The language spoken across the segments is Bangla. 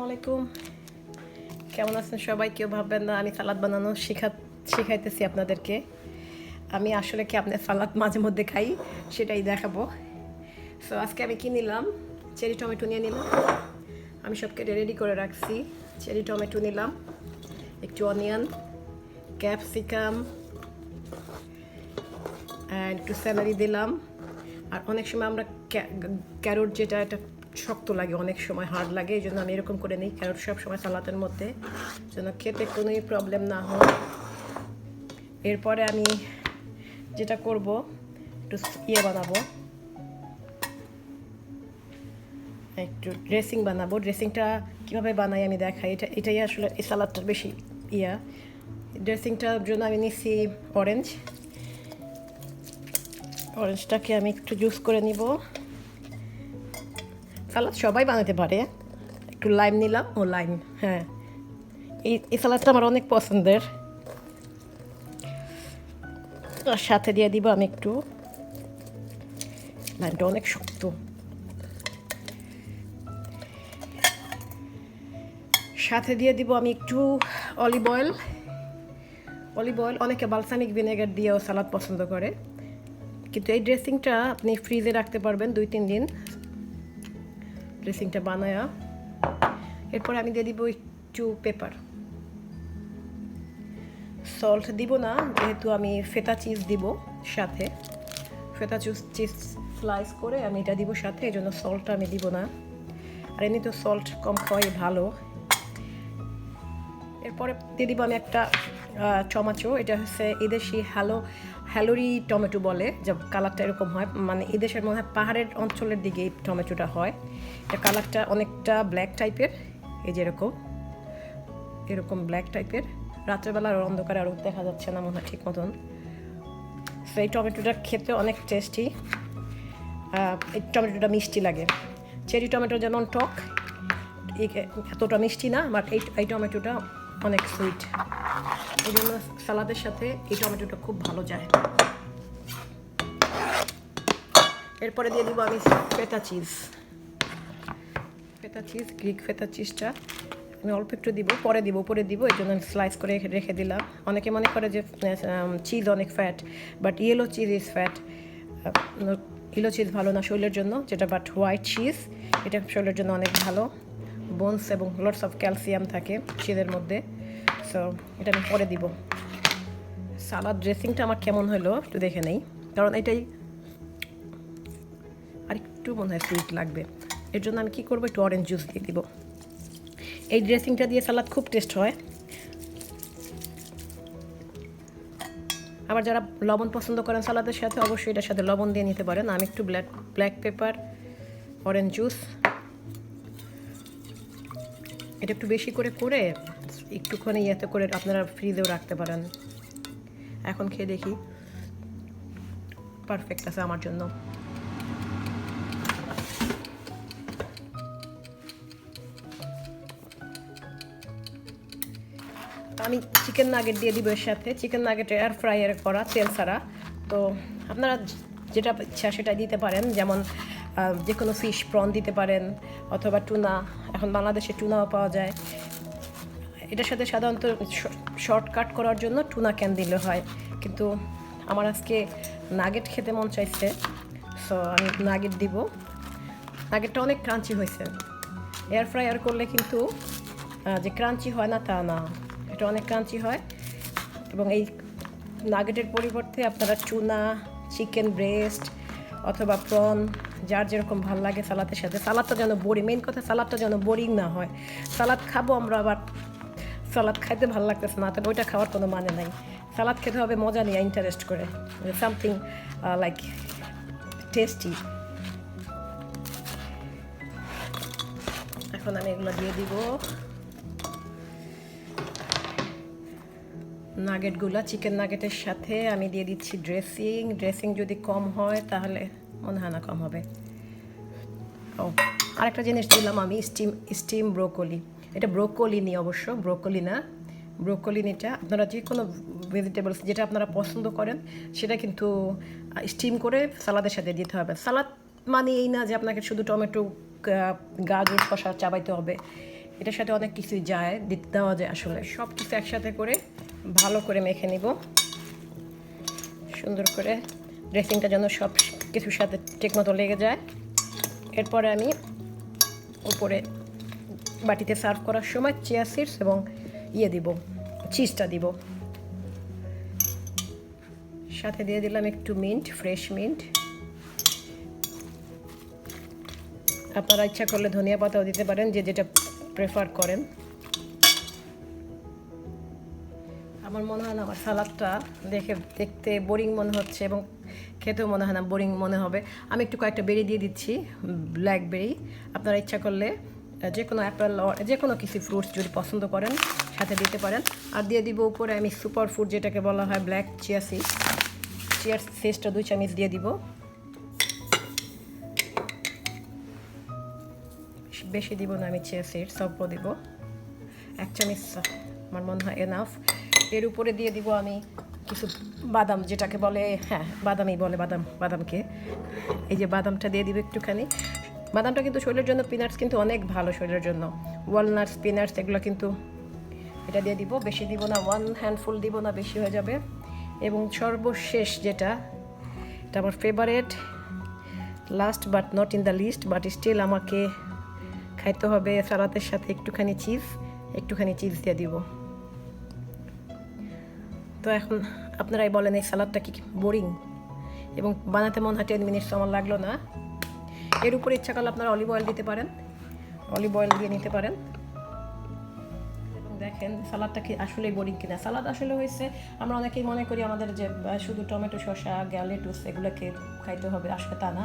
আলাইকুম, কেমন আছেন সবাই? কেউ ভাববেন না আমি সালাদ বানানো শেখাইতেছি আপনাদেরকে। আমি আসলে কি আপনার সালাদ মাঝে মধ্যে খাই, সেটাই দেখাবো। সো আজকে আমি কি নিলাম, চেরি টমেটো নিয়ে নিলাম। আমি সব কেটে রেডি করে রাখছি। চেরি টমেটো নিলাম, একটু অনিয়ন, ক্যাপসিকাম, একটু স্যালারি দিলাম। আর অনেক সময় আমরা ক্যারোট, যেটা এটা শক্ত লাগে, অনেক সময় হার্ড লাগে, এই জন্য আমি এরকম করে নিই ক্যারোট সব সময় সালাদের মধ্যে, যেন খেতে কোনোই প্রবলেম না হয়। এরপরে আমি যেটা করব, একটু বানাবো, একটু ড্রেসিং বানাবো। ড্রেসিংটা কীভাবে বানাই আমি দেখাই। এটাই আসলে এই সালাদটার বেশি ড্রেসিংটার জন্য আমি নিচ্ছি অরেঞ্জটাকে আমি একটু জুস করে নিব। সালাদ সবাই বানাতে পারে। একটু লাইম নিলাম, লাইম, হ্যাঁ, এই সালাদটা আমার অনেক পছন্দের। আর সাথে দিয়ে দিব আমি একটু, লাইমটা অনেক শক্ত, সাথে দিয়ে দিব আমি একটু অলিভ অয়েল। অনেকে বালসামিক ভিনেগার দিয়েও সালাদ পছন্দ করে, কিন্তু এই ড্রেসিংটা আপনি ফ্রিজে রাখতে পারবেন 2-3 দিন ড্রেসিংটা বানায়া। এরপর আমি দিয়ে দিব একটু পেপার। সল্ট দিব না, যেহেতু আমি ফেটা চিজ দিব সাথে। ফেটা চিজ স্লাইস করে আমি এটা দিব সাথে, এই জন্য সল্টটা আমি দিব না। আর এমনি তো সল্ট কম খাওয়াই ভালো। এরপরে দিয়ে দিব আমি একটা টমেটো। এটা হচ্ছে এদেশি হ্যালোরি টমেটো বলে, যে কালারটা এরকম হয়, মানে এদেশের মনে হয় পাহাড়ের অঞ্চলের দিকে এই টমেটোটা হয়। এটা কালারটা অনেকটা ব্ল্যাক টাইপের, এই যে এরকম ব্ল্যাক টাইপের। রাত্রেবেলার অন্ধকারে আরও দেখা যাচ্ছে না মনে হয় ঠিক মতন। সো এই টমেটোটা খেতে অনেক টেস্টি। এই টমেটোটা মিষ্টি লাগে। চেরি টমেটো যেমন টক, এতটা মিষ্টি না, বাট এই টমেটোটা অনেক সুইট, এই জন্য সালাদের সাথে এই টমেটোটা খুব ভালো যায়। এরপরে দিয়ে দিব আমি ফেটা চিজ, গ্রিক ফেটা চিজটা আমি অল্প একটু দিব, উপরে দিব, এই জন্য স্লাইস করে রেখে দিলাম। অনেকে মনে করে যে চিজ অনেক fat, but yellow cheese is fat. Yellow cheese ভালো না শরীরের জন্য, বাট হোয়াইট চিজ এটা শরীরের জন্য অনেক ভালো। বোনস এবং লটস অফ ক্যালসিয়াম থাকে চিজের মধ্যে। সো এটা আমি পরে দিব। সালাদ ড্রেসিংটা আমার কেমন হলো একটু দেখে নেই, কারণ এটাই আর একটু মনে হয় সুইট লাগবে। এর জন্য আমি কী করবো, একটু অরেঞ্জ জুস দিয়ে দিব। এই ড্রেসিংটা দিয়ে সালাদ খুব টেস্ট হয়। আবার যারা লবণ পছন্দ করেন সালাদের সাথে, অবশ্যই এটার সাথে লবণ দিয়ে নিতে পারেন। আমি একটু ব্ল্যাক পেপার, অরেঞ্জ জুস, এটা একটু বেশি করে একটুখানি করে আপনারা ফ্রিজেও রাখতে পারেন। এখন খেয়ে দেখি, পারফেক্ট আছে আমার জন্য। আমি চিকেন নাগেট দিয়ে দিব এর সাথে। চিকেন নাগেট এয়ার ফ্রাইয়ার করা, তেল ছাড়া। তো আপনারা যেটা ইচ্ছা সেটা দিতে পারেন, যেমন যে কোনো ফিশ, প্রন দিতে পারেন, অথবা টুনা। এখন বাংলাদেশে টুনাও পাওয়া যায়। এটার সাথে সাধারণত শর্টকাট করার জন্য টুনা ক্যান দিলে হয়, কিন্তু আমার আজকে নাগেট খেতে মন চাইছে, সো আমি নাগেট দিব। নাগেটটা অনেক ক্রাঞ্চি হয়েছে। এয়ার ফ্রায়ার করলে কিন্তু যে ক্রাঞ্চি হয় না তা না, এটা অনেক ক্রাঞ্চি হয়। এবং এই নাগেটের পরিবর্তে আপনারা টুনা, চিকেন ব্রেস্ট অথবা প্রন, যার যেরকম ভালো লাগে সালাদের সাথে। সালাদটা যেন মেন কথা সালাদটা যেন বোরিং না হয়। সালাদ খাবো আমরা, আবার সালাদ খাইতে ভালো লাগতেছে না, তাহলে ওইটা খাওয়ার কোনো মানে নাই। সালাদ খেতে হবে মজা নিয়ে, ইন্টারেস্ট করে, সামথিং লাইক টেস্টি। এখন আমি এগুলো দিয়ে দিব নাগেটগুলো। চিকেন নাগেটের সাথে আমি দিয়ে দিচ্ছি ড্রেসিং যদি কম হয় তাহলে মনে হয় না কম হবে। আরেকটা জিনিস দিলাম আমি, স্টিম ব্রোকলি। এটা ব্রোকলি অবশ্য ব্রোকলি না, ব্রোকলিনিটা আপনারা যে কোনো ভেজিটেবলস যেটা আপনারা পছন্দ করেন সেটা কিন্তু স্টিম করে সালাদের সাথে দিতে হবে। সালাদ মানে এই না যে আপনাকে শুধু টমেটো, গাজর, শসা চাবাইতে হবে। এটার সাথে অনেক কিছুই যায়, দেওয়া যায় আসলে। সব কিছু একসাথে করে ভালো করে মেখে নিব সুন্দর করে, ড্রেসিংটা যেন সব কিছুর সাথে ঠিকমতো লেগে যায়। এরপরে আমি উপরে বাটিতে সার্ভ করার সময় চিয়া সিডস এবং দিব, চিজটা দিব। সাথে দিয়ে দিলাম একটু মিন্ট, ফ্রেশ মিন্ট। আপনারা ইচ্ছা করলে ধনিয়া পাতাও দিতে পারেন, যে যেটা প্রেফার করেন। আমার মনে হয় না আমার সালাদটা দেখতে বোরিং মনে হচ্ছে এবং খেতেও মনে হয় না বোরিং মনে হবে। আমি একটু কয়েকটা বেরি দিয়ে দিচ্ছি, ব্ল্যাকবেরি। আপনারা ইচ্ছা করলে যে কোনো অ্যাপেল, যে কোনো কিছু ফ্রুটস যদি পছন্দ করেন সাথে দিতে পারেন। আর দিয়ে দিব উপরে আমি সুপার ফুড যেটাকে বলা হয় ব্ল্যাক চিয়া সিডস, চিয়া সিডসটা 2 চামচ দিয়ে দিব। বেশি দিব না আমি চিয়া সিডস, অল্প দিব, 1 চামচ আমার মনে হয় এনাফ। এর উপরে দিয়ে দিব আমি কিছু বাদাম, যেটাকে বলে, হ্যাঁ বাদামই বলে, বাদামকে এই যে বাদামটা দিয়ে দিব একটুখানি। বাদামটা কিন্তু শরীরের জন্য, পিনাটস কিন্তু অনেক ভালো শরীরের জন্য, ওয়ালনাটস, পিনাটস এগুলো কিন্তু। এটা দিয়ে দিব, বেশি দিব না, 1 হ্যান্ডফুল দিব না, বেশি হয়ে যাবে। এবং সর্বশেষ যেটা, এটা আমার favourite, last but not in the list, but still আমাকে খাইতে হবে, সালাদের সাথে একটুখানি চিজ দিয়ে দিব। তো এখন আপনারাই বলেন এই সালাদটা কি বোরিং? এবং বানাতে মনে হয় 10 মিনিটস আমার লাগলো না। এর উপরে ইচ্ছা করলে আপনারা অলিভ অয়েল দিতে পারেন, অলিভ অয়েল দিয়ে নিতে পারেন। এবং দেখেন সালাদটা কি আসলেই বোরিং কিনা। সালাদ আসলে হয়েছে, আমরা অনেকেই মনে করি আমাদের যে শুধু টমেটো, শসা, লেটুস এগুলোকে খাইতে হবে, আসলে তা না।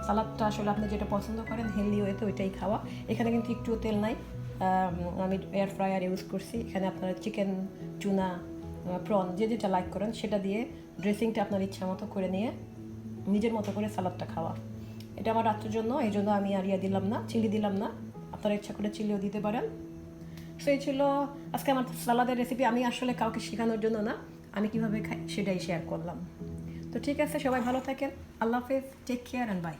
সালাদটা আসলে আপনি যেটা পছন্দ করেন হেলদি ওয়েতে ওইটাই খাওয়া। এখানে কিন্তু একটুও তেল নাই, আমি এয়ার ফ্রায়ার ইউজ করছি। এখানে আপনারা চিকেন, টুনা, প্রন যে যেটা লাইক করেন সেটা দিয়ে ড্রেসিংটা আপনার ইচ্ছা মতো করে নিয়ে নিজের মতো করে সালাদটা খাওয়া। এটা আমার রাত্রের জন্য, এই জন্য আমি আর দিলাম না, চিলি দিলাম না। আপনারা ইচ্ছা করে চিলিও দিতে পারেন। সো এই ছিল আজকে আমার সালাদের রেসিপি। আমি আসলে কাউকে শেখানোর জন্য না, আমি কীভাবে খাই সেটাই শেয়ার করলাম। তো ঠিক আছে, সবাই ভালো থাকেন, আল্লাহ হাফেজ, টেক কেয়ার অ্যান্ড বাই।